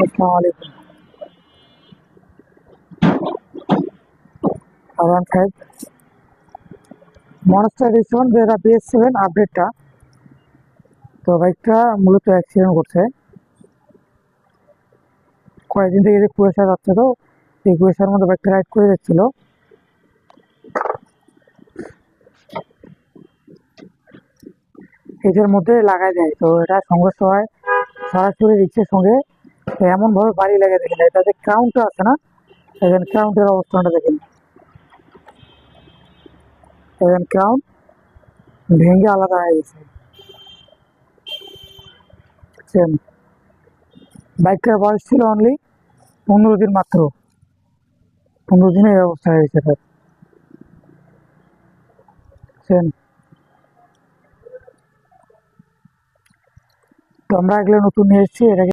আসসালামু আলাইকুম। R15 monster addition যেটা BS7 আপডেটটা। তো বাইকটা মূলত অ্যাক্সিডেন্ট করছে। কয়েকদিন থেকে যে কুয়াশা যাচ্ছে, তো এই কুয়াশার মধ্যে বাইকটা রাইড করে যাচ্ছিল। এদের মধ্যে লাগাই যায়, তো এটা সংঘর্ষ হয় সরাসরি রিক্সের সঙ্গে। তো এমনভাবে বাড়ি লেগে দেখেন, এটা যে ক্রাউনটা আছে না, দেখেন ক্রাউনটার অবস্থানটা দেখেন। দেখেন ক্রাউন ভেঙে আলাদা হয়ে গেছে। সেম বাইকটার বয়স ছিল অনলি 15 দিন মাত্র। 15 দিনে এই অবস্থা হয়ে গেছে তার। সেম। তো আমরা এগুলো নতুন নিয়ে এসেছি, এটাকে